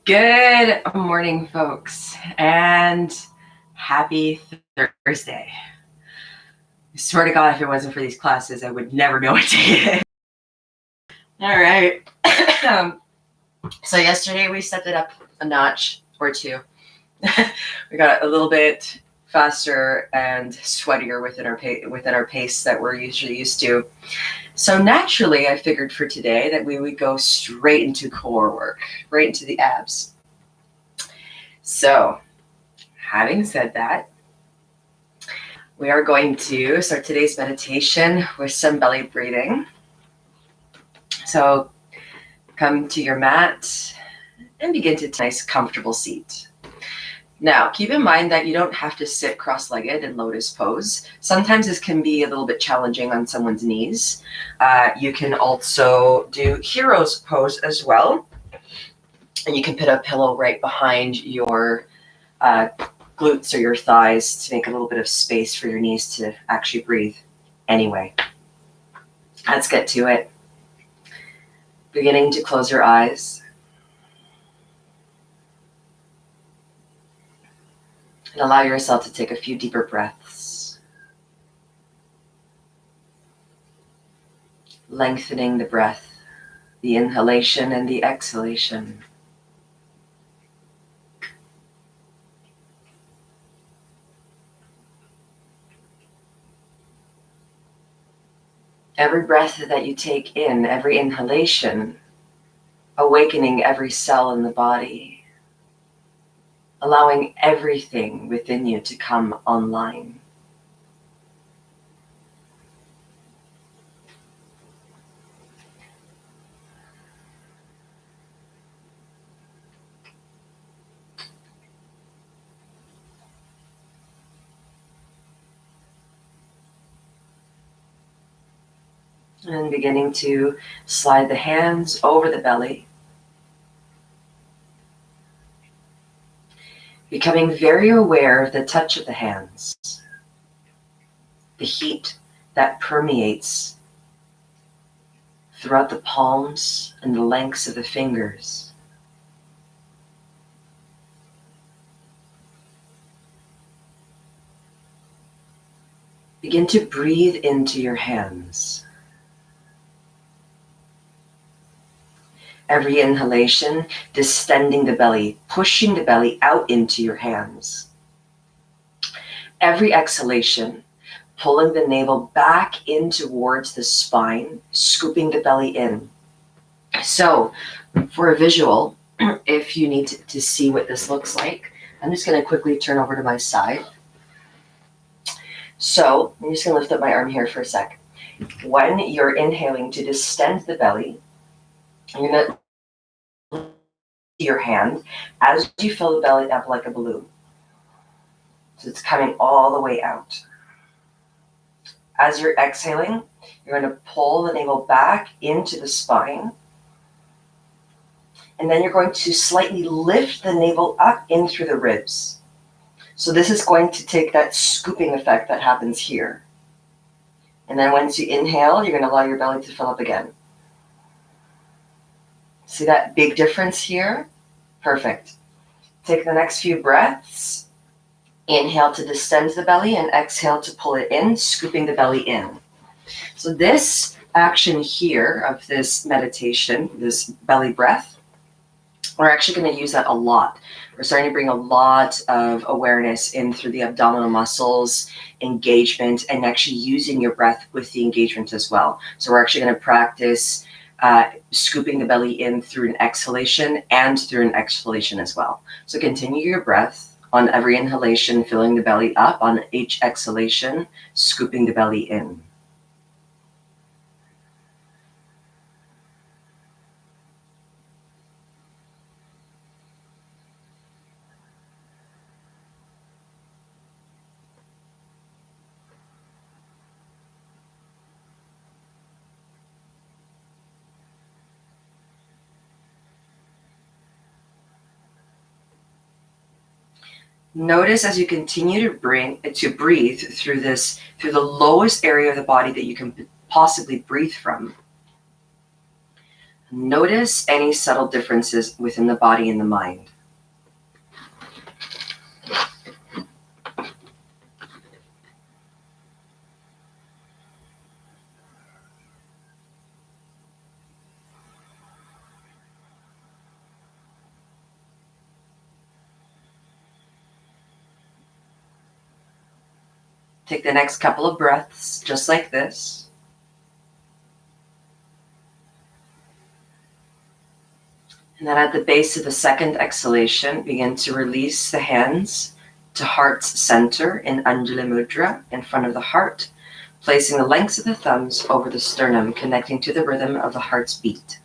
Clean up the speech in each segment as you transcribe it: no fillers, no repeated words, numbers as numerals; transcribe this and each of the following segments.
Good morning, folks, and happy Thursday. I swear to God, if it wasn't for these classes, I would never know what day it is. All right. So yesterday we stepped it up a notch or two. We got a little bit faster and sweatier within our pace that we're usually used to. So naturally, I figured for today that we would go straight into core work, right into the abs. So, having said that, we are going to start today's meditation with some belly breathing. So, come to your mat and begin to take a nice, comfortable seat. Now, keep in mind that you don't have to sit cross-legged in lotus pose. Sometimes this can be a little bit challenging on someone's knees. You can also do hero's pose as well. And you can put a pillow right behind your glutes or your thighs to make a little bit of space for your knees to actually breathe. Anyway, let's get to it. Beginning to close your eyes. And allow yourself to take a few deeper breaths. Lengthening the breath, the inhalation and the exhalation. Every breath that you take in, every inhalation, awakening every cell in the body. Allowing everything within you to come online. And beginning to slide the hands over the belly. Becoming very aware of the touch of the hands, the heat that permeates throughout the palms and the lengths of the fingers. Begin to breathe into your hands. Every inhalation, distending the belly, pushing the belly out into your hands. Every exhalation, pulling the navel back in towards the spine, scooping the belly in. So, for a visual, if you need to see what this looks like, I'm just going to quickly turn over to my side. So, I'm just going to lift up my arm here for a sec. When you're inhaling to distend the belly, you're going to lift your hand as you fill the belly up like a balloon. So it's coming all the way out. As you're exhaling, you're going to pull the navel back into the spine. And then you're going to slightly lift the navel up in through the ribs. So this is going to take that scooping effect that happens here. And then once you inhale, you're going to allow your belly to fill up again. See that big difference here? Perfect. Take the next few breaths. Inhale to distend the belly and exhale to pull it in, scooping the belly in. So this action here of this meditation, this belly breath, we're actually going to use that a lot. We're starting to bring a lot of awareness in through the abdominal muscles, engagement, and actually using your breath with the engagement as well. So we're actually going to practice scooping the belly in through an exhalation and through an exhalation as well. So continue your breath on every inhalation, filling the belly up. On each exhalation, scooping the belly in. Notice as you continue to breathe through the lowest area of the body that you can possibly breathe from. Notice any subtle differences within the body and the mind. Take the next couple of breaths just like this. And then at the base of the second exhalation, begin to release the hands to heart's center in Anjali Mudra in front of the heart, placing the lengths of the thumbs over the sternum, connecting to the rhythm of the heart's beat.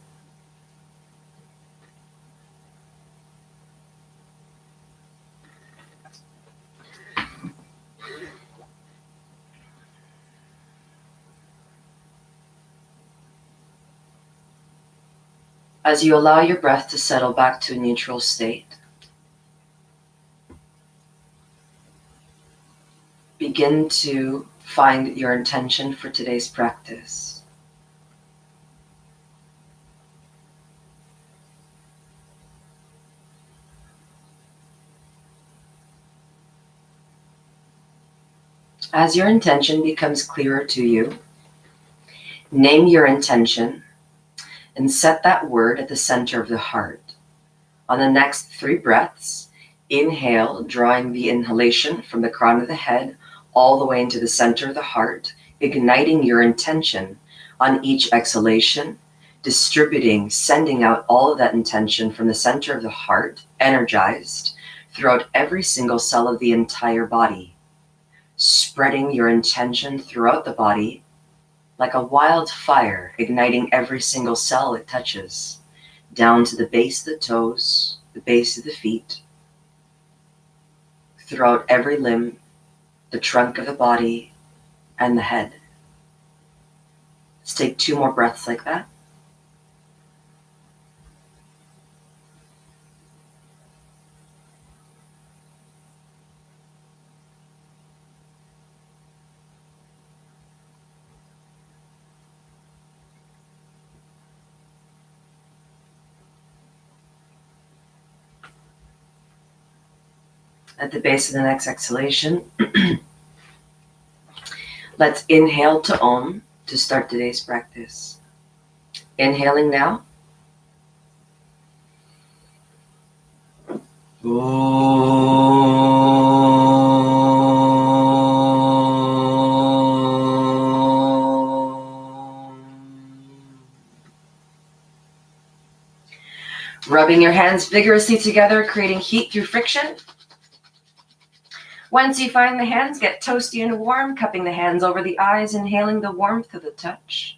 As you allow your breath to settle back to a neutral state, begin to find your intention for today's practice. As your intention becomes clearer to you, name your intention and set that word at the center of the heart. On the next 3 breaths, inhale, drawing the inhalation from the crown of the head all the way into the center of the heart, igniting your intention on each exhalation, distributing, sending out all of that intention from the center of the heart, energized throughout every single cell of the entire body, spreading your intention throughout the body like a wildfire, igniting every single cell it touches, down to the base of the toes, the base of the feet, throughout every limb, the trunk of the body, and the head. Let's take 2 more breaths like that. At the base of the next exhalation, let's inhale to Om to start today's practice. Inhaling now. Rubbing your hands vigorously together, creating heat through friction. Once you find the hands get toasty and warm, cupping the hands over the eyes, inhaling the warmth of the touch.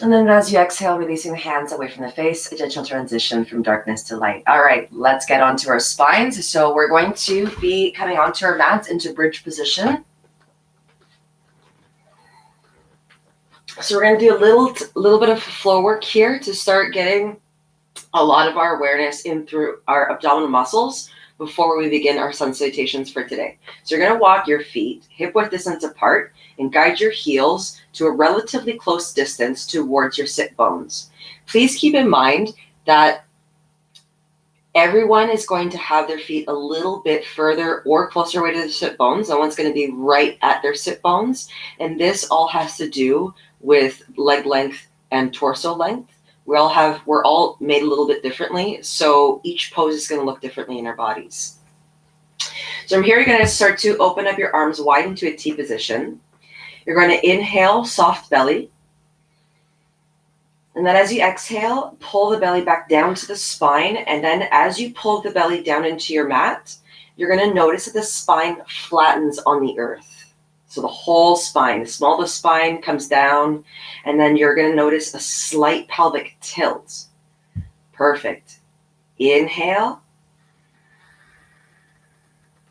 And then as you exhale, releasing the hands away from the face, a gentle transition from darkness to light. All right, let's get onto our spines. So we're going to be coming onto our mats into bridge position. So we're going to do a little bit of flow work here to start getting a lot of our awareness in through our abdominal muscles before we begin our sun salutations for today. So you're going to walk your feet hip-width distance apart and guide your heels to a relatively close distance towards your sit bones. Please keep in mind that everyone is going to have their feet a little bit further or closer away to the sit bones. No one's going to be right at their sit bones. And this all has to do with leg length and torso length. We're all made a little bit differently, so each pose is going to look differently in our bodies. So from here, you're going to start to open up your arms wide into a T position. You're going to inhale, soft belly. And then as you exhale, pull the belly back down to the spine. And then as you pull the belly down into your mat, you're going to notice that the spine flattens on the earth. So the whole spine, the small of the spine comes down, and then you're going to notice a slight pelvic tilt. Perfect. Inhale.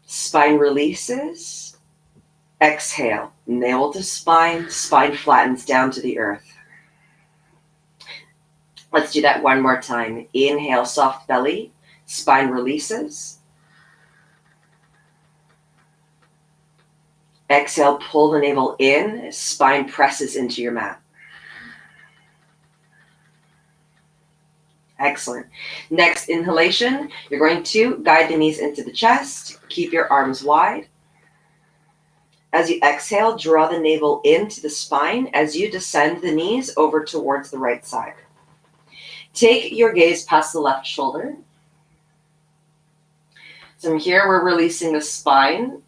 Spine releases. Exhale. Navel to spine. Spine flattens down to the earth. Let's do that one more time. Inhale, soft belly. Spine releases. Exhale, pull the navel in, spine presses into your mat. Excellent. Next inhalation, you're going to guide the knees into the chest. Keep your arms wide. As you exhale, draw the navel into the spine as you descend the knees over towards the right side. Take your gaze past the left shoulder. So from here, we're releasing the spine.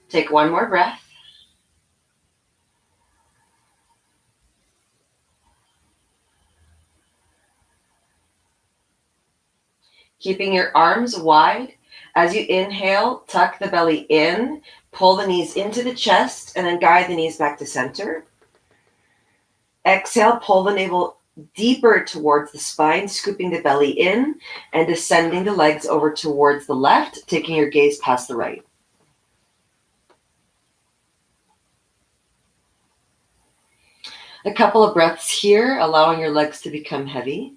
Take one more breath. Keeping your arms wide. As you inhale, tuck the belly in, pull the knees into the chest, and then guide the knees back to center. Exhale, pull the navel deeper towards the spine, scooping the belly in and descending the legs over towards the left, taking your gaze past the right. A couple of breaths here, allowing your legs to become heavy.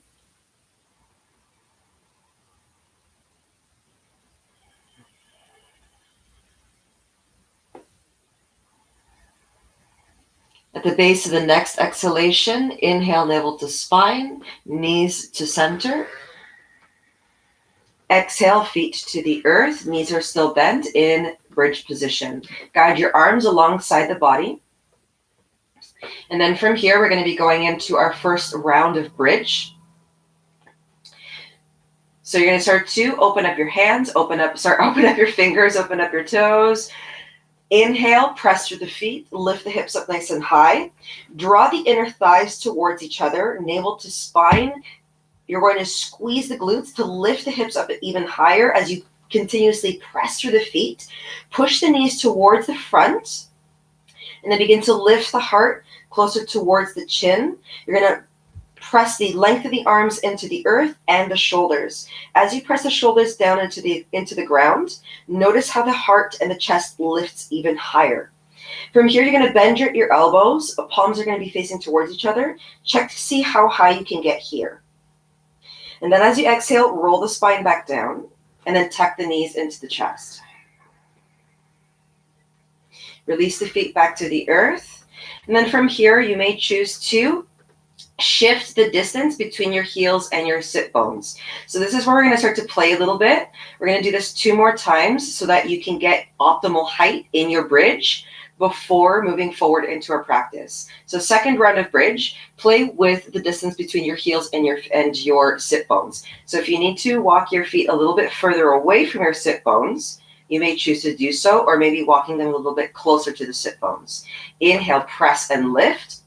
At the base of the next exhalation, inhale, navel to spine, knees to center. Exhale, feet to the earth, knees are still bent in bridge position. Guide your arms alongside the body. And then from here, we're going to be going into our first round of bridge. So you're going to start to open up your hands, open up your fingers, open up your toes. Inhale, press through the feet, lift the hips up nice and high. Draw the inner thighs towards each other, navel to spine. You're going to squeeze the glutes to lift the hips up even higher as you continuously press through the feet. Push the knees towards the front, and then begin to lift the heart closer towards the chin. You're going to press the length of the arms into the earth and the shoulders. As you press the shoulders down into the ground, notice how the heart and the chest lifts even higher. From here, you're going to bend your elbows. The palms are going to be facing towards each other. Check to see how high you can get here. And then as you exhale, roll the spine back down and then tuck the knees into the chest. Release the feet back to the earth. And then from here, you may choose to shift the distance between your heels and your sit bones. So this is where we're going to start to play a little bit. We're going to do this 2 more times so that you can get optimal height in your bridge before moving forward into our practice. So second round of bridge, play with the distance between your heels and your sit bones. So if you need to walk your feet a little bit further away from your sit bones, you may choose to do so, or maybe walking them a little bit closer to the sit bones. Inhale, press and lift.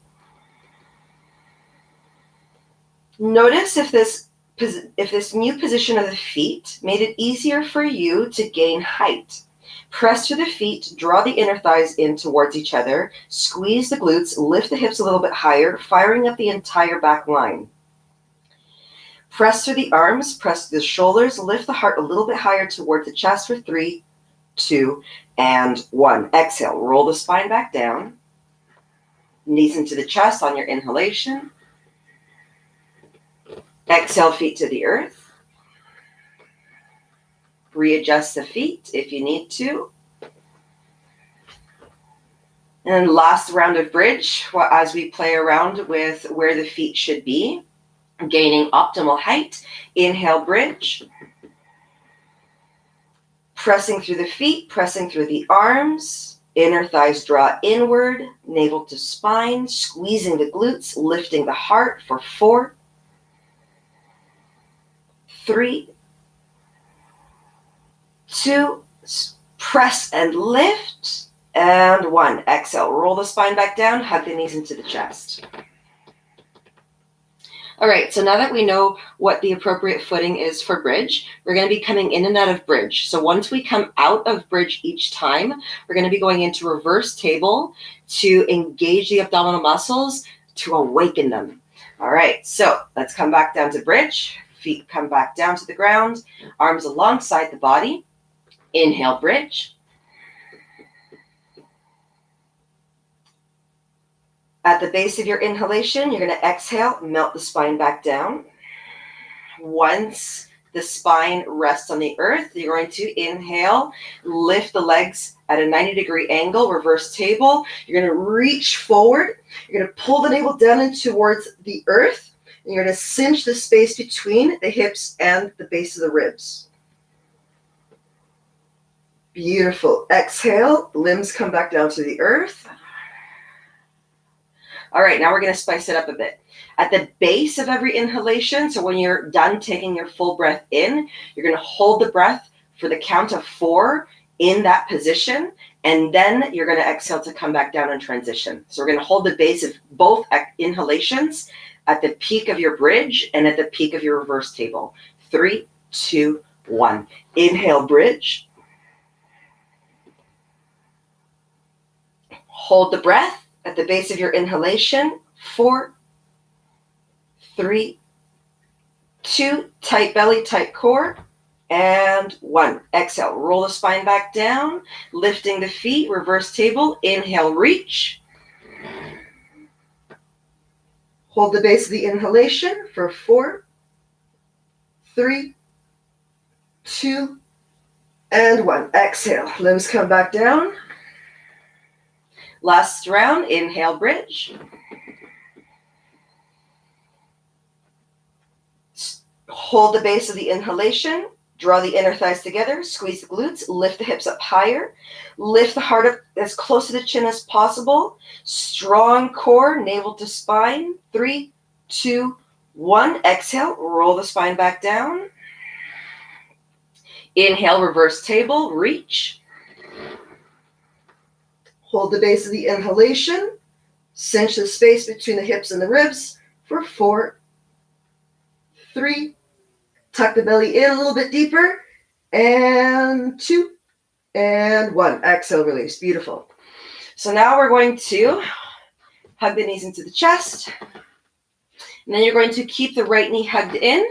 Notice if this new position of the feet made it easier for you to gain height. Press through the feet, draw the inner thighs in towards each other, squeeze the glutes, lift the hips a little bit higher, firing up the entire back line. Press through the arms, press through the shoulders, lift the heart a little bit higher towards the chest for 3, 2, and 1. Exhale, roll the spine back down. Knees into the chest on your inhalation. Exhale, feet to the earth. Readjust the feet if you need to. And then last round of bridge, as we play around with where the feet should be, gaining optimal height. Inhale, bridge. Pressing through the feet, pressing through the arms. Inner thighs draw inward, navel to spine, squeezing the glutes, lifting the heart for 4, 3, 2, press and lift, and 1. Exhale, roll the spine back down, hug the knees into the chest. All right, so now that we know what the appropriate footing is for bridge, we're going to be coming in and out of bridge. So once we come out of bridge each time, we're going to be going into reverse table to engage the abdominal muscles, to awaken them. All right, so let's come back down to bridge. Feet come back down to the ground, arms alongside the body. Inhale, bridge. At the base of your inhalation, you're going to exhale, melt the spine back down. Once the spine rests on the earth. You're going to inhale, lift the legs at a 90-degree angle, reverse table. You're going to reach forward. You're going to pull the navel down and towards the earth. And you're going to cinch the space between the hips and the base of the ribs. Beautiful. Exhale, limbs come back down to the earth. All right, now we're going to spice it up a bit. At the base of every inhalation, so when you're done taking your full breath in, you're going to hold the breath for the count of 4 in that position, and then you're going to exhale to come back down and transition. So we're going to hold the base of both inhalations at the peak of your bridge and at the peak of your reverse table. 3, 2, 1. Inhale, bridge. Hold the breath at the base of your inhalation. 4, 3, 2, tight belly, tight core, and 1. Exhale, roll the spine back down, lifting the feet, reverse table. Inhale, reach. Hold the base of the inhalation for 4, 3, 2, and 1. Exhale, limbs come back down. Last round, inhale, bridge. Hold the base of the inhalation, draw the inner thighs together, squeeze the glutes, lift the hips up higher, lift the heart up as close to the chin as possible. Strong core, navel to spine. 3, 2, 1. Exhale, roll the spine back down. Inhale, reverse table, reach. Hold the base of the inhalation, cinch the space between the hips and the ribs for 4, 3, tuck the belly in a little bit deeper, and 2, and 1. Exhale, release. Beautiful. So now we're going to hug the knees into the chest, and then you're going to keep the right knee hugged in.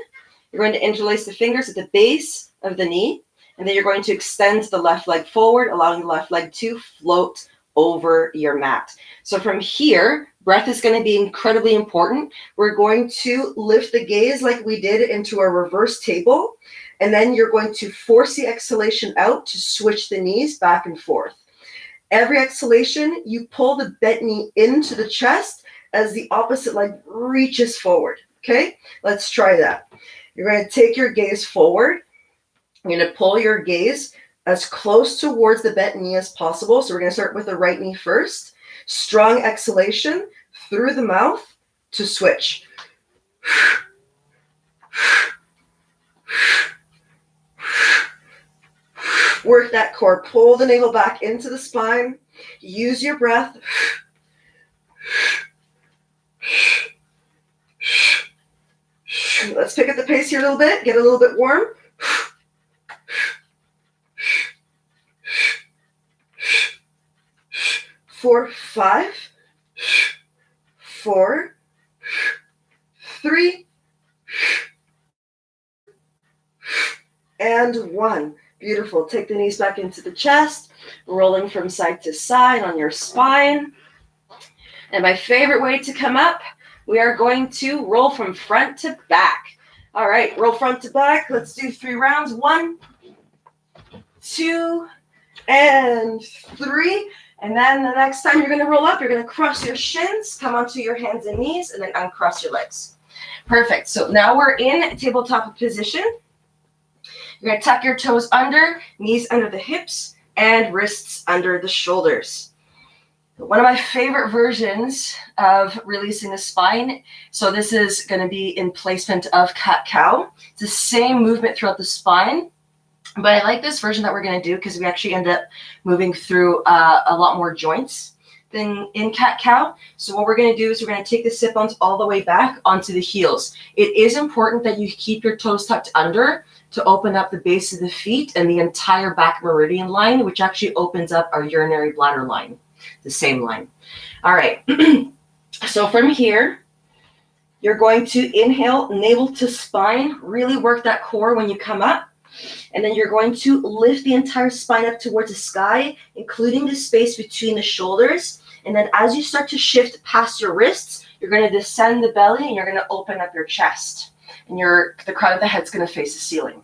You're going to interlace the fingers at the base of the knee, and then you're going to extend the left leg forward, allowing the left leg to float over your mat. So from here, breath is going to be incredibly important. We're going to lift the gaze like we did into our reverse table, and then you're going to force the exhalation out to switch the knees back and forth. Every exhalation, you pull the bent knee into the chest as the opposite leg reaches forward. Okay, let's try that. You're going to take your gaze forward. You're going to pull your gaze as close towards the bent knee as possible. So we're going to start with the right knee first. Strong exhalation through the mouth to switch. Work that core. Pull the navel back into the spine. Use your breath. Let's pick up the pace here a little bit. Get a little bit warm. 4, 5, 4, 3, and 1. Beautiful. Take the knees back into the chest, rolling from side to side on your spine. And my favorite way to come up, we are going to roll from front to back. All right, roll front to back. Let's do 3 rounds. 1, 2, and 3. And then the next time you're going to roll up, you're going to cross your shins, come onto your hands and knees, and then uncross your legs. Perfect. So now we're in tabletop position. You're going to tuck your toes under, knees under the hips, and wrists under the shoulders. One of my favorite versions of releasing the spine, so this is going to be in placement of cat-cow. It's the same movement throughout the spine. But I like this version that we're going to do because we actually end up moving through a lot more joints than in cat-cow. So what we're going to do is we're going to take the sit-bones all the way back onto the heels. It is important that you keep your toes tucked under to open up the base of the feet and the entire back meridian line, which actually opens up our urinary bladder line, the same line. All right. So from here, you're going to inhale, navel to spine, really work that core when you come up. And then you're going to lift the entire spine up towards the sky, including the space between the shoulders. And then as you start to shift past your wrists, you're going to descend the belly and you're going to open up your chest. and the crown of the head's going to face the ceiling.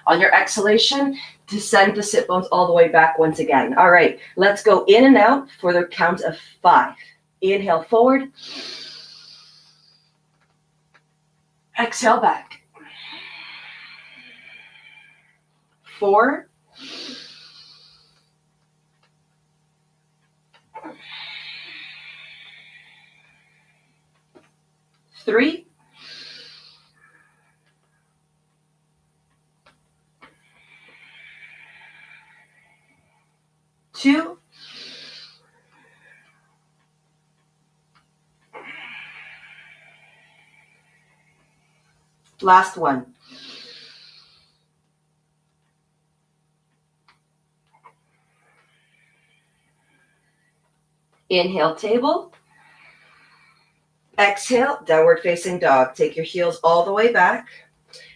On your exhalation, descend the sit bones all the way back once again. All right, let's go in and out for the count of 5. Inhale forward. Exhale back. 4. 3. 2. 1. Inhale, table. Exhale, downward facing dog. Take your heels all the way back.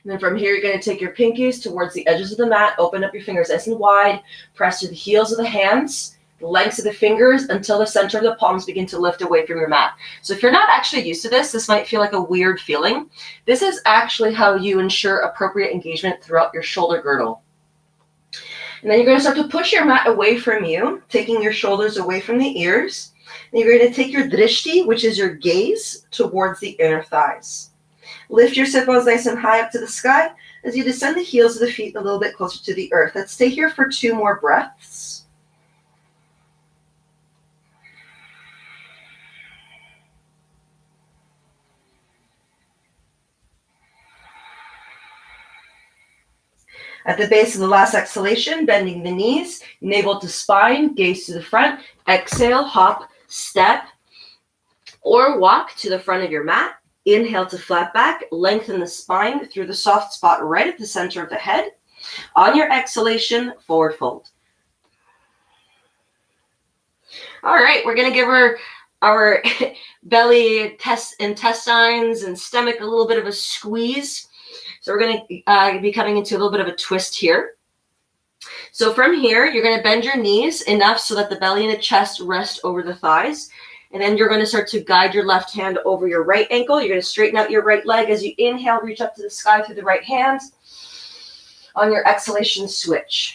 And then from here, you're going to take your pinkies towards the edges of the mat. Open up your fingers nice and wide. Press to the heels of the hands, the lengths of the fingers, until the center of the palms begin to lift away from your mat. So if you're not actually used to this might feel like a weird feeling. This is actually how you ensure appropriate engagement throughout your shoulder girdle. And then you're going to start to push your mat away from you, taking your shoulders away from the ears. And you're going to take your drishti, which is your gaze, towards the inner thighs. Lift your sit bones nice and high up to the sky as you descend the heels of the feet a little bit closer to the earth. Let's stay here for 2 more breaths. At the base of the last exhalation, bending the knees, navel to spine, gaze to the front. Exhale, hop, step, or walk to the front of your mat. Inhale to flat back, lengthen the spine through the soft spot right at the center of the head. On your exhalation, forward fold. All right, we're going to give our belly, intestines, and stomach a little bit of a squeeze. So we're going to be coming into a little bit of a twist here. So from here, you're going to bend your knees enough so that the belly and the chest rest over the thighs. And then you're going to start to guide your left hand over your right ankle. You're going to straighten out your right leg. As you inhale, reach up to the sky through the right hand. On your exhalation, switch.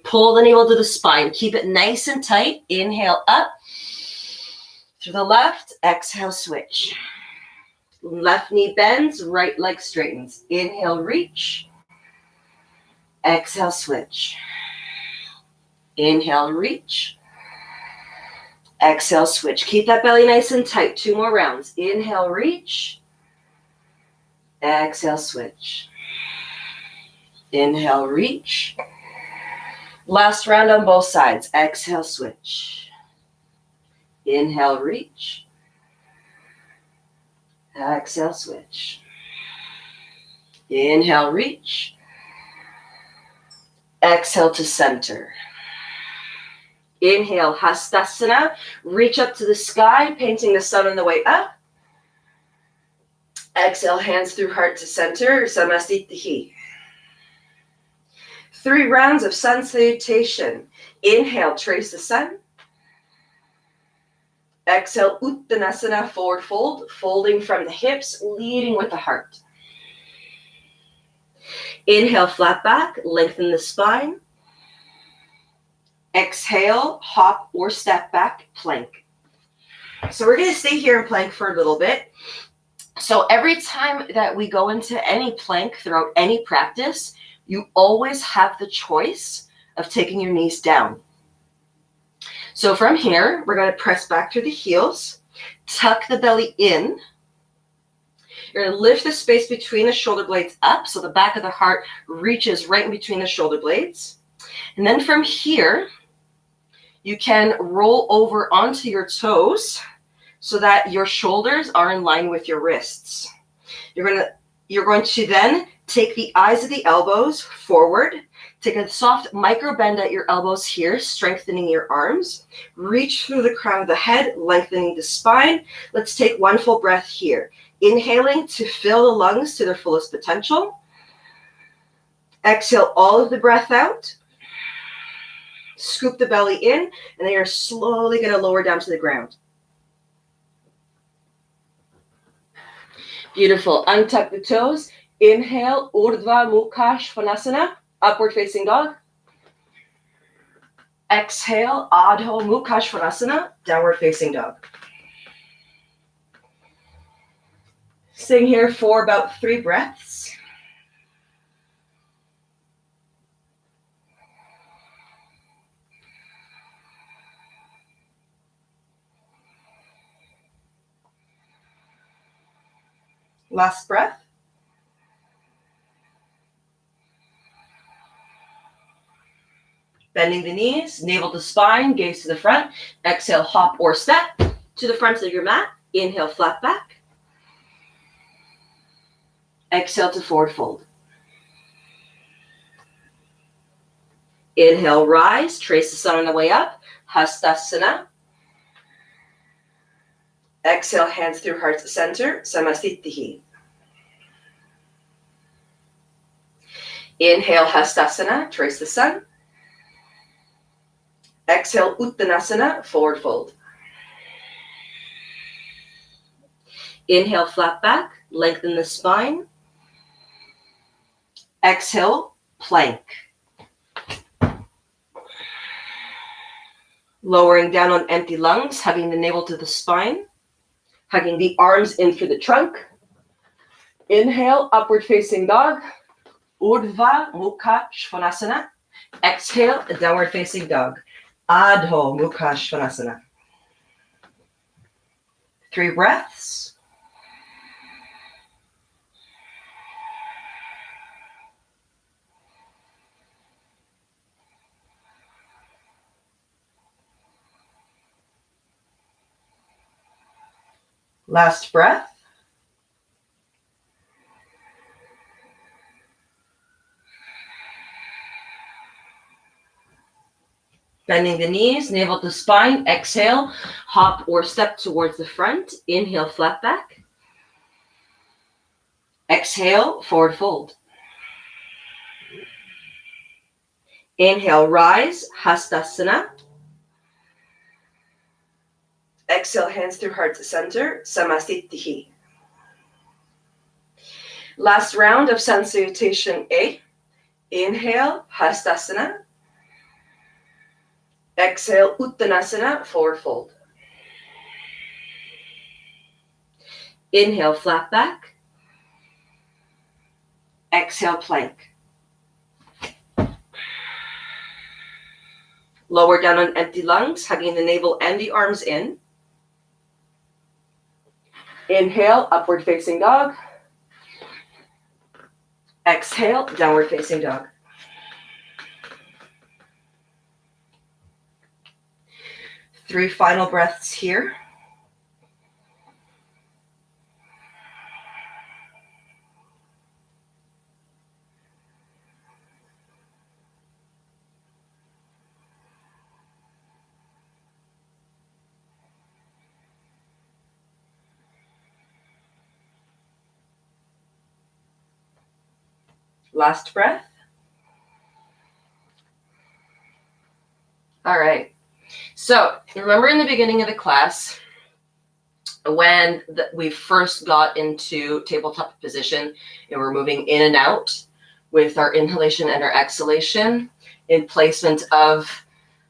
Pull the navel to the spine. Keep it nice and tight. Inhale up through the left. Exhale, switch. Left knee bends, right leg straightens. Inhale, reach. Exhale, switch. Inhale, reach. Exhale, switch. Keep that belly nice and tight. 2 more rounds. Inhale, reach. Exhale, switch. Inhale, reach. Last round on both sides. Exhale, switch. Inhale, reach. Exhale, switch. Inhale, reach. Exhale to center. Inhale, Hastasana. Reach up to the sky, painting the sun on the way up. Exhale, hands through heart to center, Samastitihi. 3 rounds of sun salutation. Inhale, trace the sun. Exhale, Uttanasana, forward fold, folding from the hips, leading with the heart. Inhale, flat back, lengthen the spine. Exhale, hop or step back, plank. So we're going to stay here in plank for a little bit. So every time that we go into any plank throughout any practice, you always have the choice of taking your knees down. So from here, we're going to press back through the heels, tuck the belly in. You're going to lift the space between the shoulder blades up so the back of the heart reaches right in between the shoulder blades. And then from here, you can roll over onto your toes so that your shoulders are in line with your wrists. You're going to then take the eyes of the elbows forward. Take a soft micro bend at your elbows here, strengthening your arms. Reach through the crown of the head, lengthening the spine. Let's take 1 full breath here. Inhaling to fill the lungs to their fullest potential. Exhale all of the breath out. Scoop the belly in, and then you're slowly going to lower down to the ground. Beautiful. Untuck the toes. Inhale, Urdhva Mukha Svanasana, upward facing dog. Exhale, Adho Mukha Svanasana, downward facing dog. Staying here for about 3 breaths. Last breath. Bending the knees, navel to spine, gaze to the front. Exhale, hop or step to the front of your mat. Inhale, flat back. Exhale to forward fold. Inhale, rise, trace the sun on the way up. Hastasana. Exhale, hands through heart center, Samasthitihi. Inhale, Hastasana, trace the sun. Exhale, Uttanasana, forward fold. Inhale, flat back, lengthen the spine. Exhale, plank. Lowering down on empty lungs, hugging the navel to the spine. Hugging the arms in through the trunk. Inhale, upward facing dog. Urdhva Mukha Svanasana. Exhale, downward facing dog. Adho Mukha Svanasana. 3 breaths. Last breath. Bending the knees, navel to spine. Exhale, hop or step towards the front. Inhale, flat back. Exhale, forward fold. Inhale, rise, Hastasana. Exhale, hands through heart to center, Samasthitihi. Last round of Sun Salutation A. Inhale, Hastasana. Exhale, Uttanasana, forward fold. Inhale, flat back. Exhale, plank. Lower down on empty lungs, hugging the navel and the arms in. Inhale, upward facing dog. Exhale, downward facing dog. Three final breaths here. Last breath. All right. So remember in the beginning of the class, when we first got into tabletop position and we're moving in and out with our inhalation and our exhalation in placement of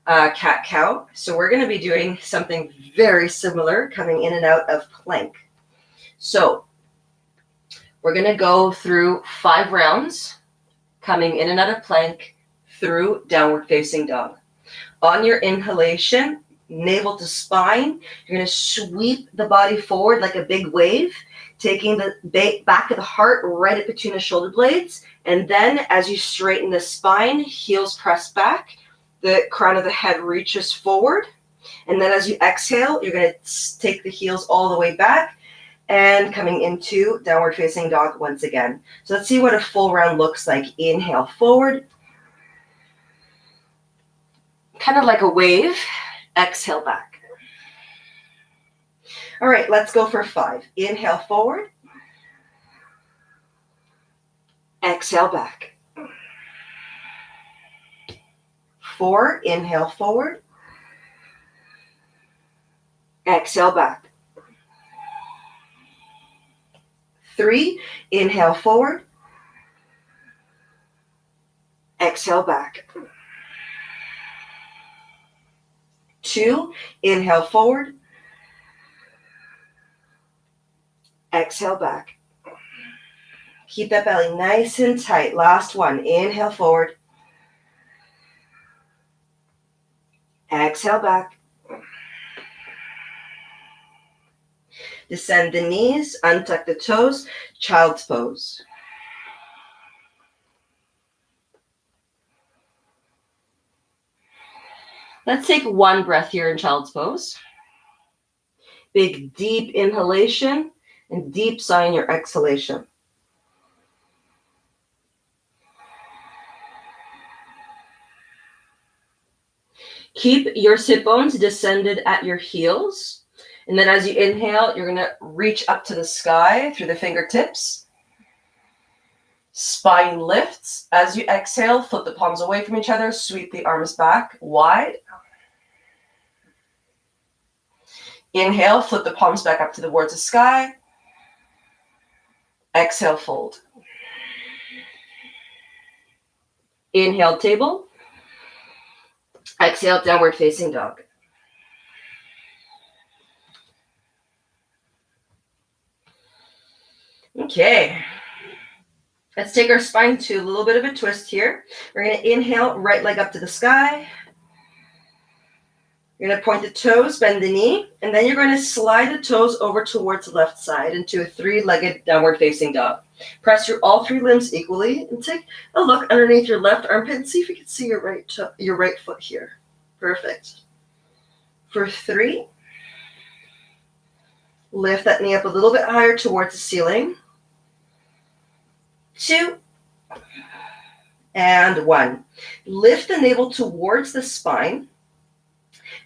cat-cow. So we're going to be doing something very similar, coming in and out of plank. So we're going to go through 5 rounds, coming in and out of plank through downward facing dog. On your inhalation, navel to spine, you're going to sweep the body forward like a big wave, taking the back of the heart right at between the shoulder blades. And then as you straighten the spine, heels press back, the crown of the head reaches forward. And then as you exhale, you're going to take the heels all the way back and coming into downward facing dog once again. So let's see what a full round looks like. Inhale forward, kind of like a wave. Exhale back. All right, let's go for 5. Inhale forward. Exhale back. 4, inhale forward. Exhale back. 3, inhale forward. Exhale back. 2, inhale forward. Exhale back. Keep that belly nice and tight. Last one, inhale forward. Exhale back. Descend the knees, untuck the toes, child's pose. Let's take one breath here in child's pose. Big, deep inhalation and deep sigh in your exhalation. Keep your sit bones descended at your heels. And then as you inhale, you're going to reach up to the sky through the fingertips. Spine lifts. As you exhale, flip the palms away from each other. Sweep the arms back wide. Inhale, flip the palms back up towards the sky. Exhale, fold. Inhale, table. Exhale, downward facing dog. Okay. Let's take our spine to a little bit of a twist here. We're going to inhale, right leg up to the sky. You're going to point the toes, bend the knee, and then you're going to slide the toes over towards the left side into a 3-legged downward facing dog. Press through all 3 limbs equally and take a look underneath your left armpit and see if you can see your right foot here. Perfect. For 3, lift that knee up a little bit higher towards the ceiling. 2, and 1. Lift the navel towards the spine,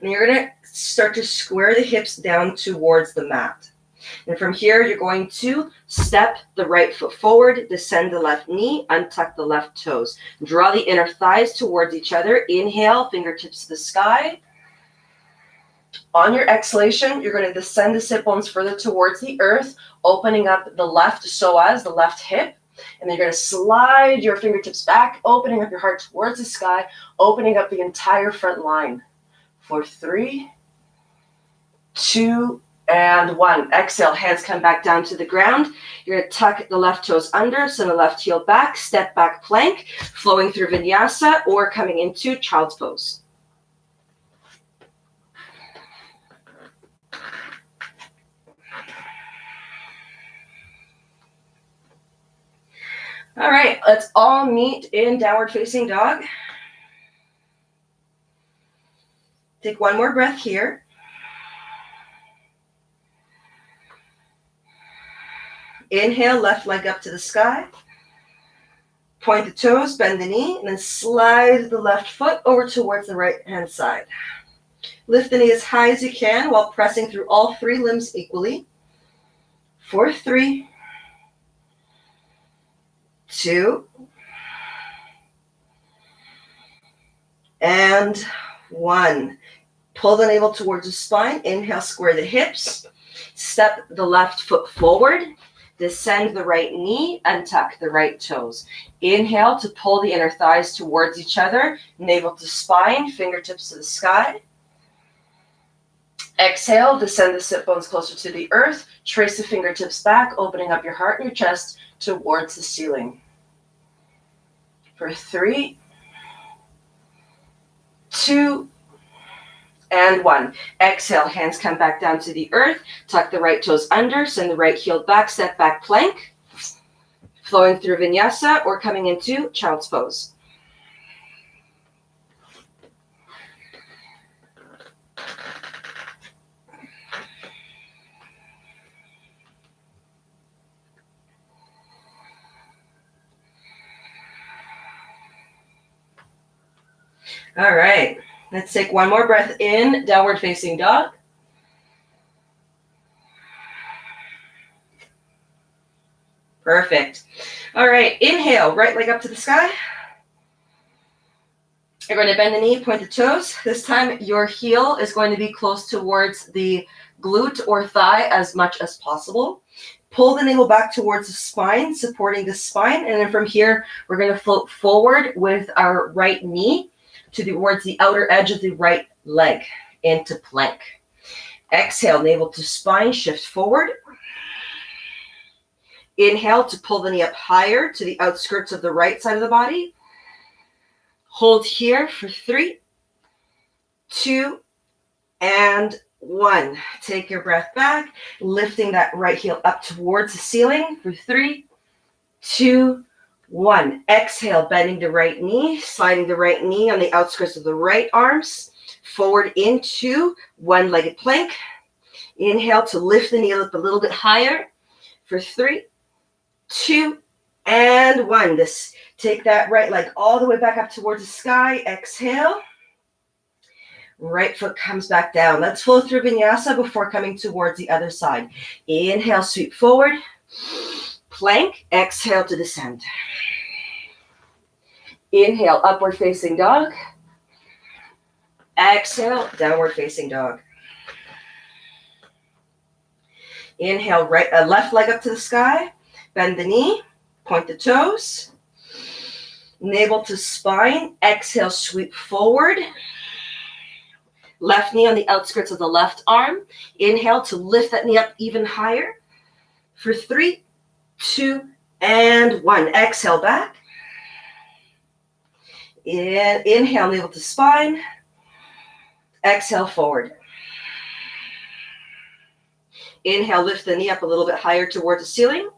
and you're going to start to square the hips down towards the mat. And from here, you're going to step the right foot forward, descend the left knee, untuck the left toes. Draw the inner thighs towards each other. Inhale, fingertips to the sky. On your exhalation, you're going to descend the sit bones further towards the earth, opening up the left psoas, the left hip. And then you're going to slide your fingertips back, opening up your heart towards the sky, opening up the entire front line. For 3, 2, and 1. Exhale, hands come back down to the ground. You're going to tuck the left toes under, send the left heel back, step back plank, flowing through Vinyasa or coming into child's pose. All right, let's all meet in downward facing dog. Take one more breath here. Inhale, left leg up to the sky. Point the toes, bend the knee, and then slide the left foot over towards the right-hand side. Lift the knee as high as you can while pressing through all 3 limbs equally. For 3, 2, and 1. Pull the navel towards the spine. Inhale, square the hips. Step the left foot forward. Descend the right knee. Untuck the right toes. Inhale to pull the inner thighs towards each other. Navel to spine. Fingertips to the sky. Exhale, descend the sit bones closer to the earth. Trace the fingertips back, opening up your heart and your chest towards the ceiling. For 3, 2, and 1. Exhale, hands come back down to the earth. Tuck the right toes under, send the right heel back, step back plank. Flowing through Vinyasa or coming into child's pose. All right, let's take one more breath in, downward facing dog. Perfect. All right, inhale, right leg up to the sky. You're going to bend the knee, point the toes. This time your heel is going to be close towards the glute or thigh as much as possible. Pull the navel back towards the spine, supporting the spine. And then from here, we're going to float forward with our right knee towards the outer edge of the right leg into plank. Exhale, navel to spine, shift forward. Inhale to pull the knee up higher to the outskirts of the right side of the body. Hold here for 3, 2, and 1. Take your breath back, lifting that right heel up towards the ceiling for 3, 2, 1. Exhale, bending the right knee, sliding the right knee on the outskirts of the right arms, forward into one-legged plank. Inhale to lift the knee up a little bit higher for 3, 2, and 1. Take that right leg all the way back up towards the sky. Exhale. Right foot comes back down. Let's flow through Vinyasa before coming towards the other side. Inhale, sweep forward. Plank. Exhale to descend. Inhale, upward facing dog. Exhale, downward facing dog. Inhale, left leg up to the sky. Bend the knee. Point the toes. Navel to spine. Exhale, sweep forward. Left knee on the outskirts of the left arm. Inhale to lift that knee up even higher for 3, 2, and 1. Exhale back. Inhale, navel to spine. Exhale forward. Inhale, lift the knee up a little bit higher towards the ceiling.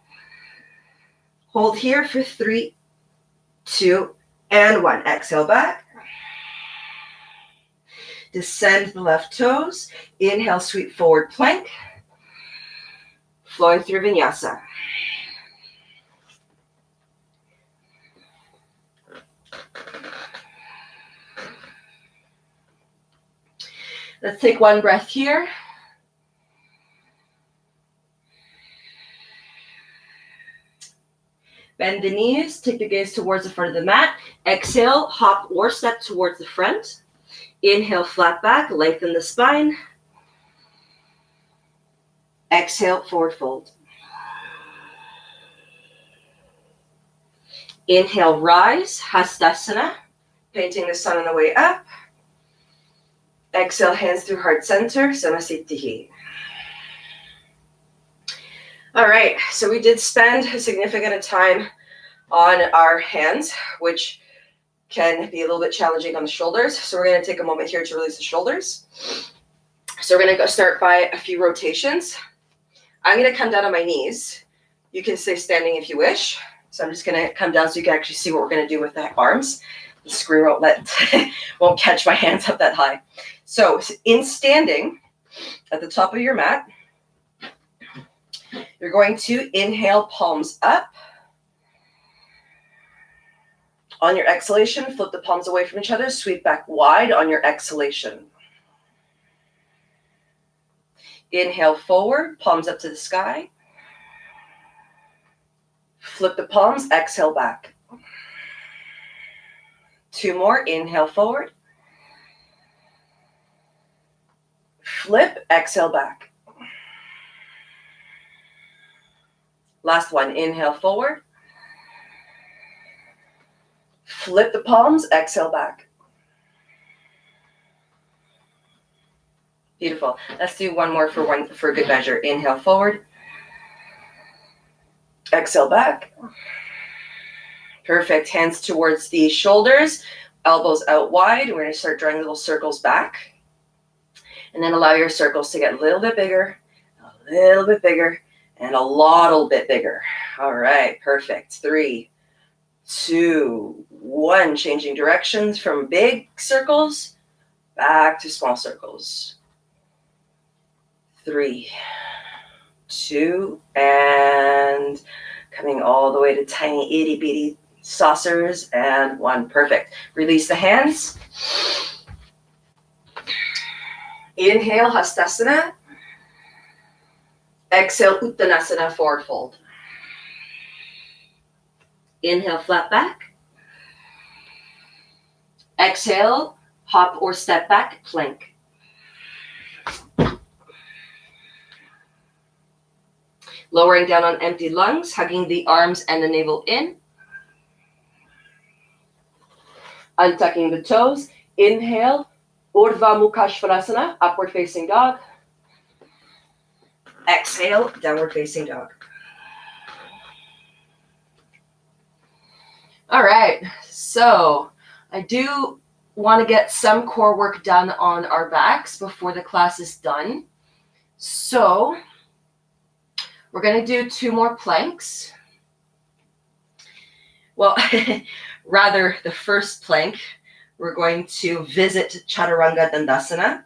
Hold here for 3, 2, and 1. Exhale back. Descend the left toes. Inhale, sweep forward plank. Flowing through Vinyasa. Let's take one breath here. Bend the knees. Take the gaze towards the front of the mat. Exhale, hop or step towards the front. Inhale, flat back, lengthen the spine. Exhale, forward fold. Inhale, rise, Hastasana, painting the sun on the way up. Exhale, hands through heart center, Samasthiti. All right, so we did spend a significant time on our hands, which can be a little bit challenging on the shoulders. So we're going to take a moment here to release the shoulders. So we're going to go start by a few rotations. I'm going to come down on my knees. You can stay standing if you wish. So I'm just going to come down so you can actually see what we're going to do with the arms. The screen won't catch my hands up that high. So in standing at the top of your mat, you're going to inhale, palms up. On your exhalation, flip the palms away from each other, sweep back wide on your exhalation. Inhale forward, palms up to the sky. Flip the palms, exhale back. 2 more, inhale forward. Flip, exhale back. Last one, inhale forward. Flip the palms, exhale back. Beautiful. Let's do one more for good measure. Inhale forward. Exhale back. Perfect. Hands towards the shoulders, elbows out wide. We're going to start drawing little circles back. And then allow your circles to get a little bit bigger, and a little bit bigger. All right, perfect. 3, 2, 1. Changing directions from big circles back to small circles. 3, 2, and coming all the way to tiny itty bitty saucers, and 1. Perfect. Release the hands. Inhale, Hastasana. Exhale, Uttanasana, forward fold. Inhale, flat back. Exhale, hop or step back, plank. Lowering down on empty lungs, hugging the arms and the navel in. Untucking the toes. Inhale, Urdhva Mukha Svanasana, upward facing dog. Exhale, downward facing dog. All right, so I do want to get some core work done on our backs before the class is done. So we're going to do 2 more planks. Well, rather the first plank, we're going to visit Chaturanga Dandasana.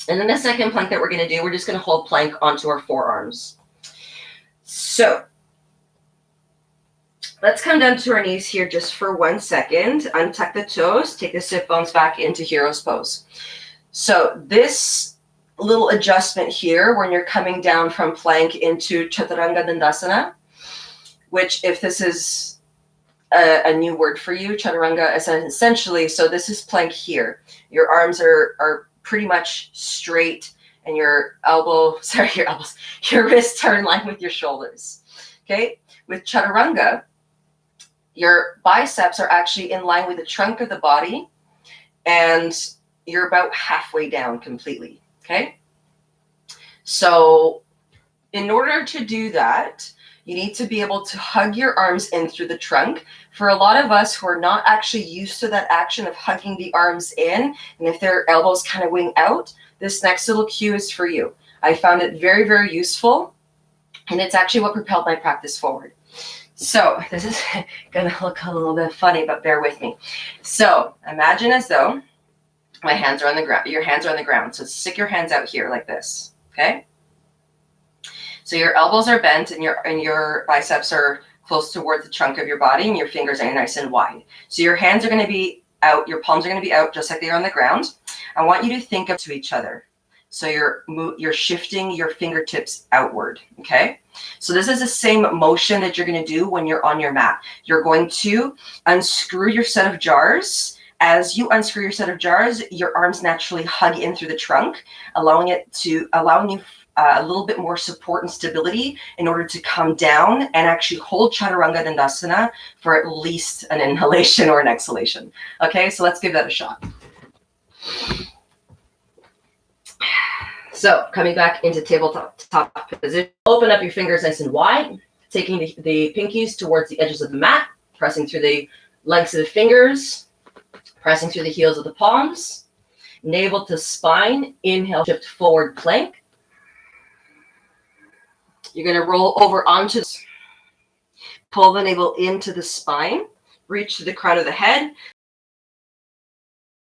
And then the second plank that we're going to do, we're just going to hold plank onto our forearms. So let's come down to our knees here just for 1 second. Untuck the toes, take the sit bones back into hero's pose. So this little adjustment here, when you're coming down from plank into Chaturanga Dandasana, which if this is a new word for you, Chaturanga is essentially, so this is plank here. Your arms are pretty much straight and your wrists are in line with your shoulders. Okay, with Chaturanga, your biceps are actually in line with the trunk of the body and you're about halfway down completely. Okay, so in order to do that, you need to be able to hug your arms in through the trunk. For a lot of us who are not actually used to that action of hugging the arms in, and if their elbows kind of wing out, this next little cue is for you. I found it very, very useful, and it's actually what propelled my practice forward. So this is going to look a little bit funny, but bear with me. So imagine as though my hands are on the ground, your hands are on the ground. So stick your hands out here like this, okay? So your elbows are bent and your biceps are close towards the trunk of your body and your fingers are nice and wide. So your hands are going to be out, your palms are going to be out just like they are on the ground. I want you to think of to each other. So you're shifting your fingertips outward, okay? So this is the same motion that you're going to do when you're on your mat. You're going to unscrew your set of jars. As you unscrew your set of jars, your arms naturally hug in through the trunk, allowing you a little bit more support and stability in order to come down and actually hold Chaturanga Dandasana for at least an inhalation or an exhalation. Okay, so let's give that a shot. So coming back into tabletop position, open up your fingers nice and wide, taking the pinkies towards the edges of the mat, pressing through the lengths of the fingers, pressing through the heels of the palms, navel to spine, inhale, shift forward plank. You're going to roll over onto, pull the navel into the spine, reach to the crown of the head,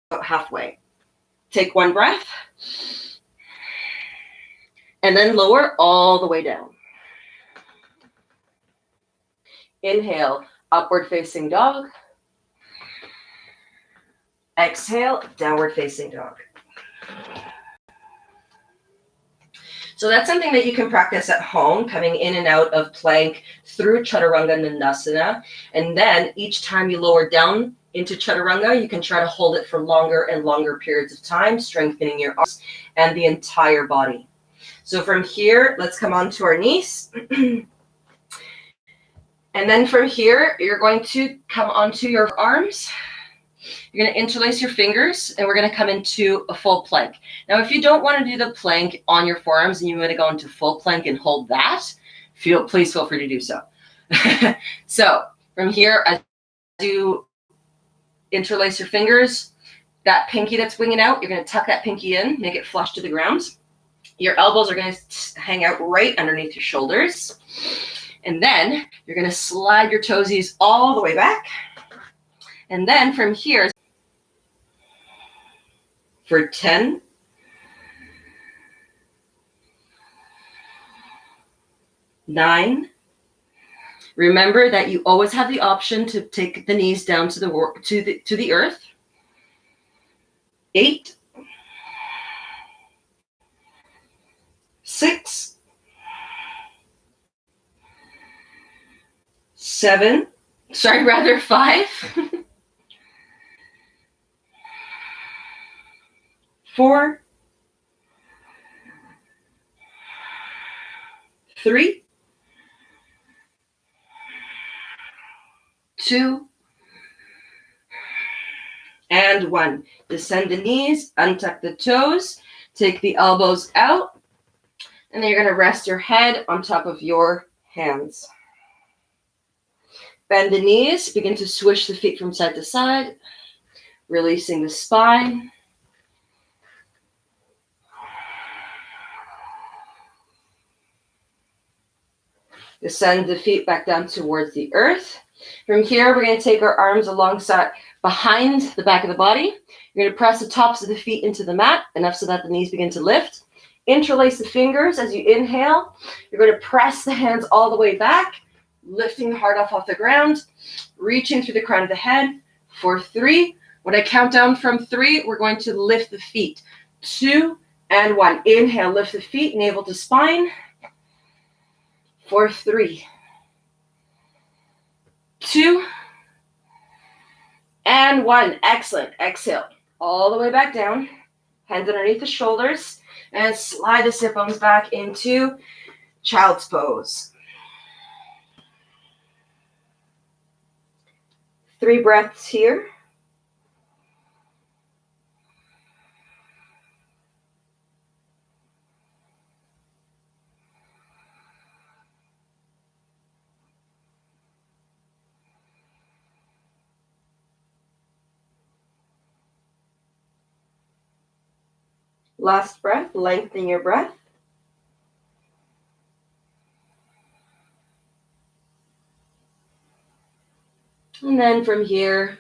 about halfway. Take 1 breath, and then lower all the way down. Inhale, upward facing dog. Exhale, downward facing dog. So that's something that you can practice at home, coming in and out of plank through Chaturanga Dandasana. And then each time you lower down into Chaturanga, you can try to hold it for longer and longer periods of time, strengthening your arms and the entire body. So from here, let's come onto our knees. And then from here, you're going to come onto your arms. You're going to interlace your fingers, and we're going to come into a full plank. Now, if you don't want to do the plank on your forearms and you want to go into full plank and hold that, please feel free to do so. So from here, as you interlace your fingers, that pinky that's winging out, you're going to tuck that pinky in, make it flush to the ground. Your elbows are going to hang out right underneath your shoulders. And then you're going to slide your toesies all the way back. And then from here, for 10, 9, remember that you always have the option to take the knees down to the earth. 8, 6, 7, 5, 4, 3, 2, and 1. Descend the knees, untuck the toes, take the elbows out, and then you're going to rest your head on top of your hands. Bend the knees, begin to swish the feet from side to side, releasing the spine. Descend the feet back down towards the earth. From here, we're going to take our arms alongside behind the back of the body. You're going to press the tops of the feet into the mat, enough so that the knees begin to lift. Interlace the fingers as you inhale. You're going to press the hands all the way back, lifting the heart off the ground, reaching through the crown of the head for 3. When I count down from 3, we're going to lift the feet. 2 and 1. Inhale, lift the feet, navel to spine. For 3, 2, and 1. Excellent. Exhale all the way back down. Hands underneath the shoulders, and slide the sit bones back into child's pose. 3 breaths here. Last breath, lengthen your breath. And then from here,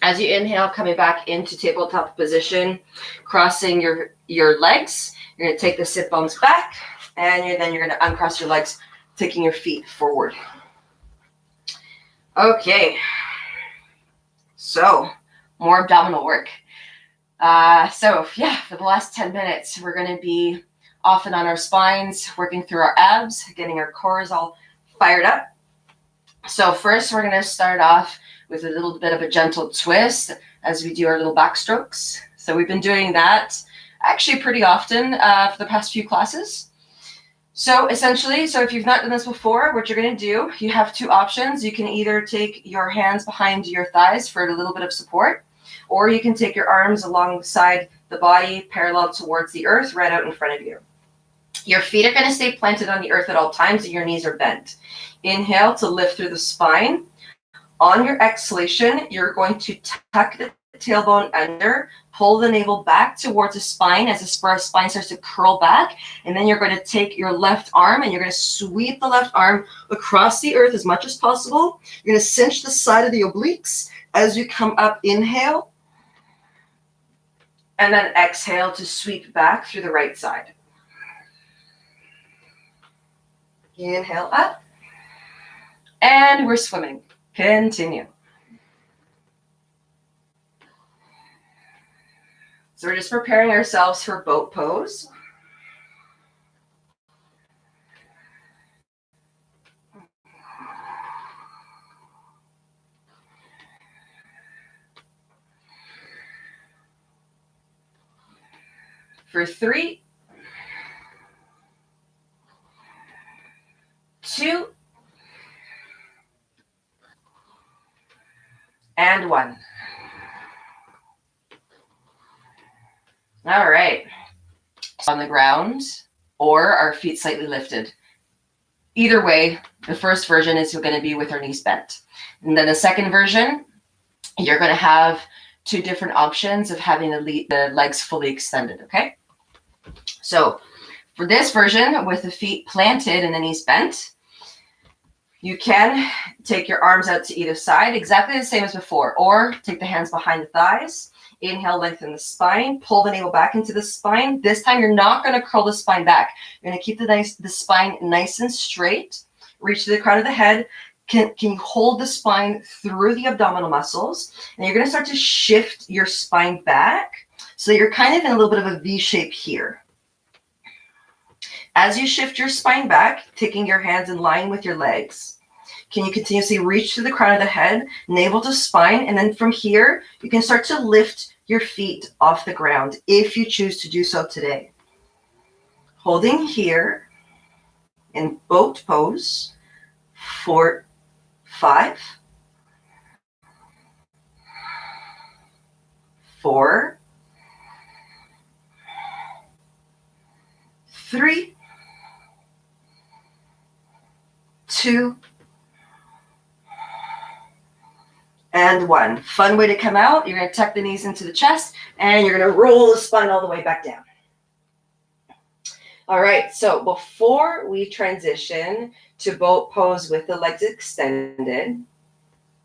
as you inhale, coming back into tabletop position, crossing your legs. You're going to take the sit bones back, and then you're going to uncross your legs, taking your feet forward. Okay. So, more abdominal work. For the last 10 minutes, we're going to be off and on our spines, working through our abs, getting our cores all fired up. So first, we're going to start off with a little bit of a gentle twist as we do our little backstrokes. So we've been doing that actually pretty often for the past few classes. So essentially, if you've not done this before, what you're going to do, you have 2 options. You can either take your hands behind your thighs for a little bit of support, or you can take your arms alongside the body, parallel towards the earth, right out in front of you. Your feet are going to stay planted on the earth at all times, and your knees are bent. Inhale to lift through the spine. On your exhalation, you're going to tuck the tailbone under, pull the navel back towards the spine as the spine starts to curl back, and then you're going to take your left arm and you're going to sweep the left arm across the earth as much as possible. You're going to cinch the side of the obliques as you come up. Inhale, and then exhale to sweep back through the right side. Inhale up, and we're swimming. Continue. So we're just preparing ourselves for boat pose. For 3, 2, and 1. All right. On the ground or our feet slightly lifted. Either way, the first version is going to be with our knees bent. And then the second version, you're going to have 2 different options of having the legs fully extended, okay? So for this version, with the feet planted and the knees bent, you can take your arms out to either side, exactly the same as before, or take the hands behind the thighs. Inhale, lengthen the spine, pull the navel back into the spine. This time, you're not going to curl the spine back. You're going to keep the spine nice and straight. Reach to the crown of the head. Can you hold the spine through the abdominal muscles? And you're going to start to shift your spine back. So you're kind of in a little bit of a V shape here. As you shift your spine back, taking your hands in line with your legs, can you continuously reach to the crown of the head, navel to spine, and then from here, you can start to lift your feet off the ground if you choose to do so today. Holding here in boat pose for 5, 4, 3, 2, and 1. Fun way to come out. You're going to tuck the knees into the chest, and you're going to roll the spine all the way back down. All right, so before we transition to boat pose with the legs extended,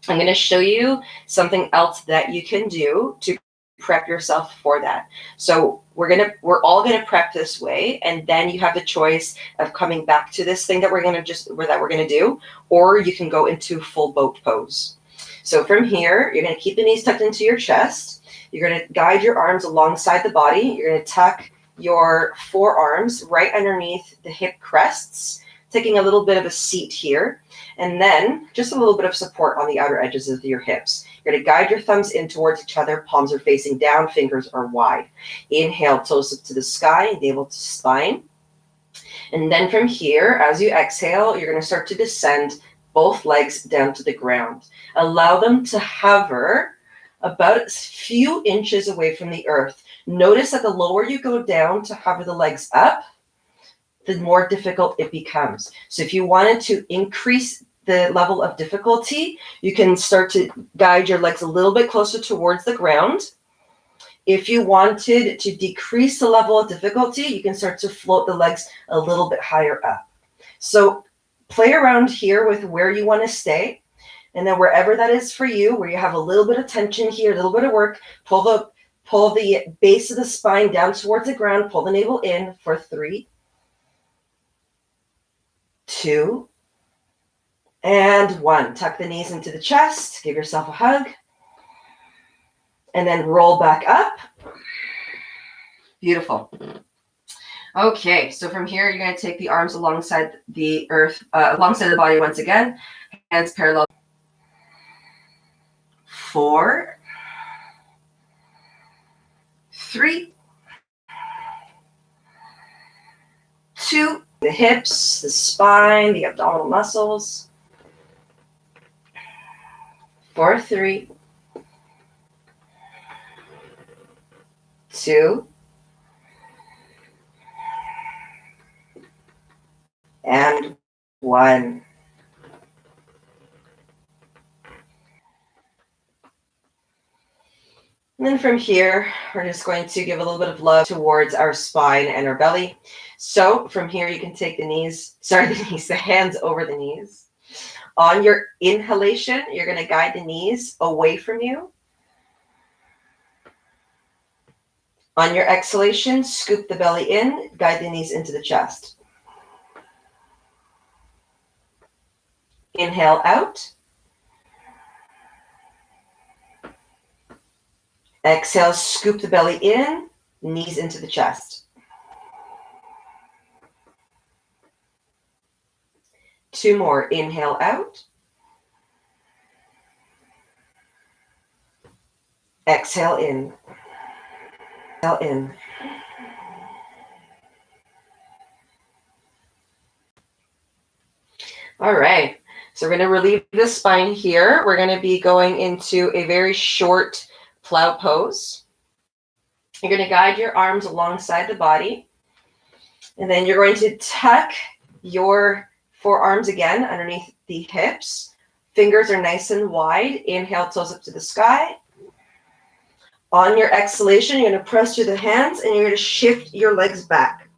I'm going to show you something else that you can do to prep yourself for that. So we're all going to prep this way, and then you have the choice of coming back to this thing that we're going to do, or you can go into full boat pose. So from here, you're going to keep the knees tucked into your chest. You're going to guide your arms alongside the body. You're going to tuck your forearms right underneath the hip crests, taking a little bit of a seat here, and then just a little bit of support on the outer edges of your hips. You're going to guide your thumbs in towards each other. Palms are facing down, fingers are wide. Inhale, toes up to the sky, navel to spine. And then from here, as you exhale, you're going to start to descend both legs down to the ground. Allow them to hover about a few inches away from the earth. Notice that the lower you go down to hover the legs up, the more difficult it becomes. So if you wanted to increase the level of difficulty, you can start to guide your legs a little bit closer towards the ground. If you wanted to decrease the level of difficulty, you can start to float the legs a little bit higher up. So play around here with where you want to stay. And then wherever that is for you, where you have a little bit of tension here, a little bit of work, pull the base of the spine down towards the ground, pull the navel in for 3, 2, and 1. Tuck the knees into the chest, give yourself a hug, and then roll back up. Beautiful. Okay, so from here, you're going to take the arms alongside the earth, alongside the body once again, hands parallel. 4, 3, 2, the hips, the spine, the abdominal muscles. 4, 3, 2, and 1. And then from here, we're just going to give a little bit of love towards our spine and our belly. So from here, you can take the hands over the knees. On your inhalation, you're going to guide the knees away from you. On your exhalation, scoop the belly in, guide the knees into the chest. Inhale out. Exhale, scoop the belly in, knees into the chest. 2 more. Inhale out. Exhale in. Exhale in. All right. So we're going to relieve the spine here. We're going to be going into a very short plow pose. You're going to guide your arms alongside the body. And then you're going to tuck your forearms again underneath the hips. Fingers are nice and wide. Inhale, toes up to the sky. On your exhalation, you're going to press through the hands and you're going to shift your legs back.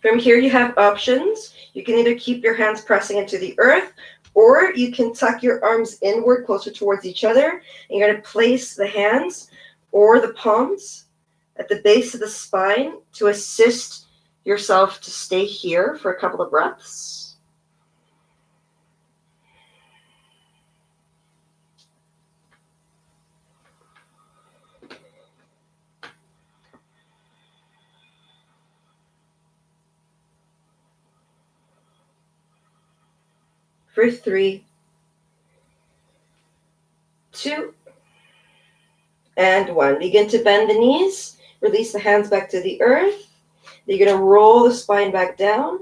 From here, you have options. You can either keep your hands pressing into the earth, or you can tuck your arms inward closer towards each other. And you're going to place the hands or the palms at the base of the spine to assist yourself to stay here for a couple of breaths. For 3, 2, and 1. Begin to bend the knees. Release the hands back to the earth. You're going to roll the spine back down.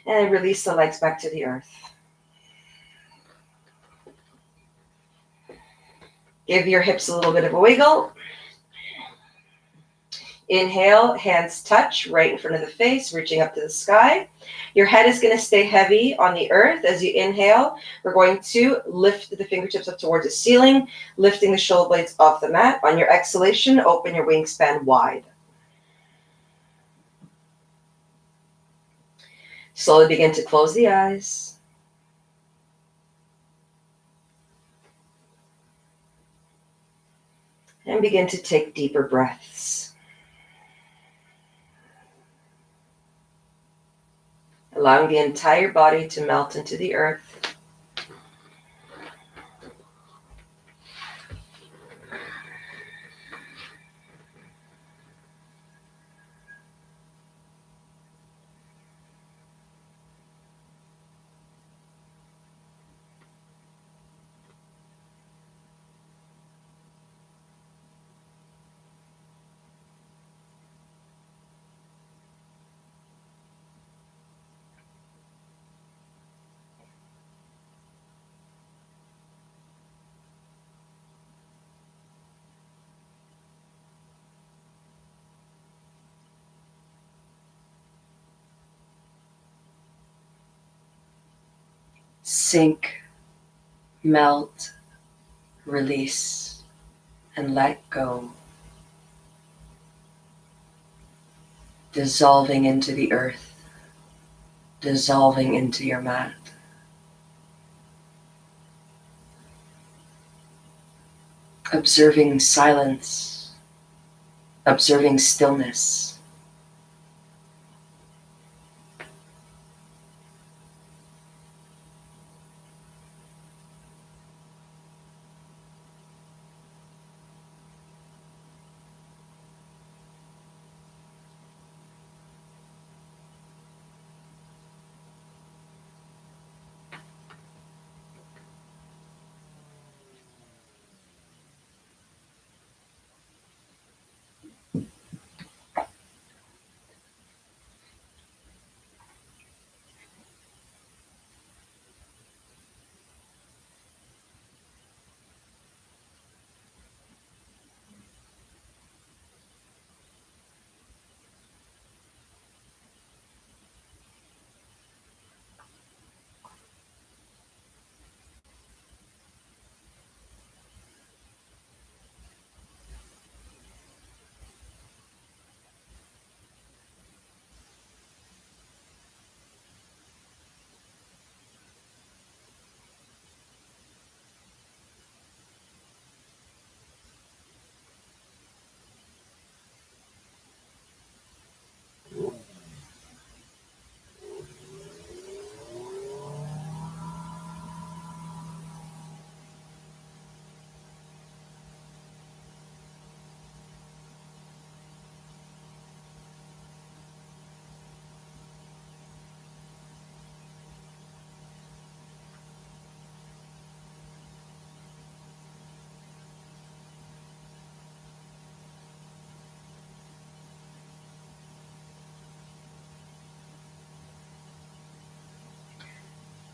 And release the legs back to the earth. Give your hips a little bit of a wiggle. Inhale, hands touch right in front of the face, reaching up to the sky. Your head is going to stay heavy on the earth as you inhale. We're going to lift the fingertips up towards the ceiling, lifting the shoulder blades off the mat. On your exhalation, open your wingspan wide. Slowly begin to close the eyes. And begin to take deeper breaths. Allowing the entire body to melt into the earth. Sink, melt, release, and let go. Dissolving into the earth, dissolving into your mat. Observing silence, observing stillness.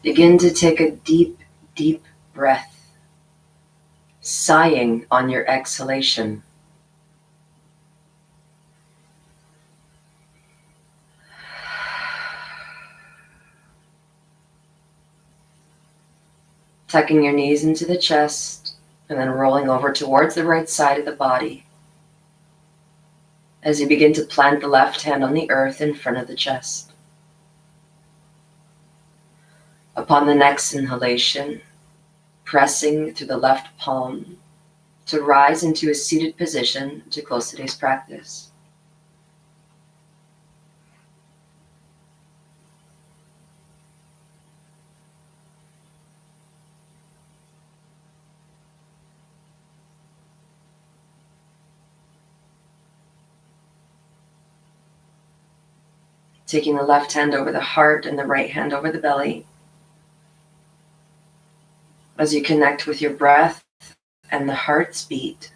Begin to take a deep, deep breath, sighing on your exhalation. Tucking your knees into the chest and then rolling over towards the right side of the body as you begin to plant the left hand on the earth in front of the chest. Upon the next inhalation, pressing through the left palm to rise into a seated position to close today's practice. Taking the left hand over the heart and the right hand over the belly. As you connect with your breath and the heart's beat.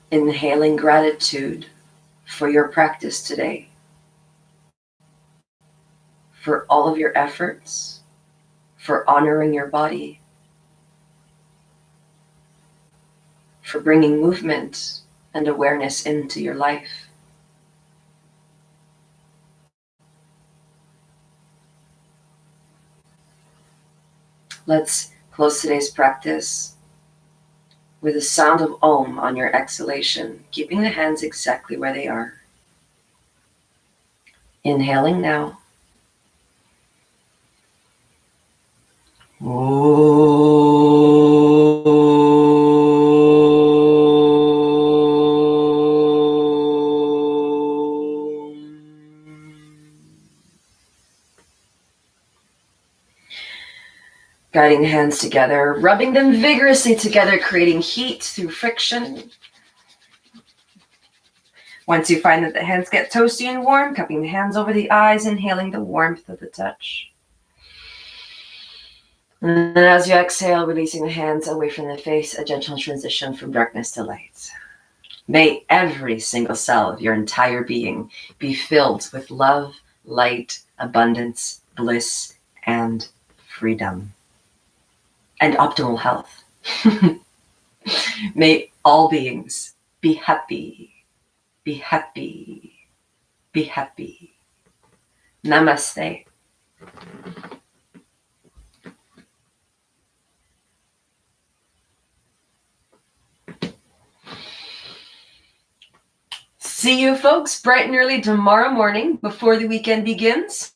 Inhaling gratitude for your practice today. for all of your efforts, for honoring your body, for bringing movement and awareness into your life. Let's close today's practice with the sound of Om on your exhalation, keeping the hands exactly where they are. Inhaling now. Guiding the hands together, rubbing them vigorously together, creating heat through friction. Once you find that the hands get toasty and warm, cupping the hands over the eyes, inhaling the warmth of the touch. And then as you exhale, releasing the hands away from the face, a gentle transition from darkness to light. May every single cell of your entire being be filled with love, light, abundance, bliss, and freedom. And optimal health. May all beings be happy, be happy, be happy. Namaste. See you folks bright and early tomorrow morning before the weekend begins.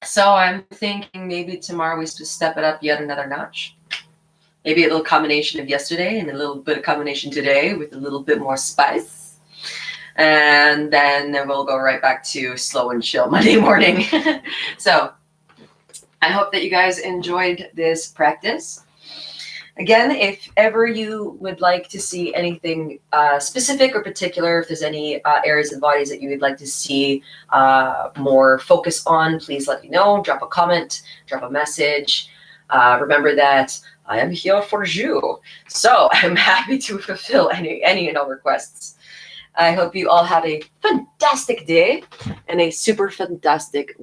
So I'm thinking maybe tomorrow we step it up yet another notch. Maybe a little combination of yesterday and a little bit of combination today with a little bit more spice. And then we'll go right back to slow and chill Monday morning. So I hope that you guys enjoyed this practice. Again, if ever you would like to see anything specific or particular, if there's any areas of bodies that you would like to see more focus on, please let me know. Drop a comment, drop a message. Remember that I am here for you. So I'm happy to fulfill any and all requests. I hope you all have a fantastic day and a super fantastic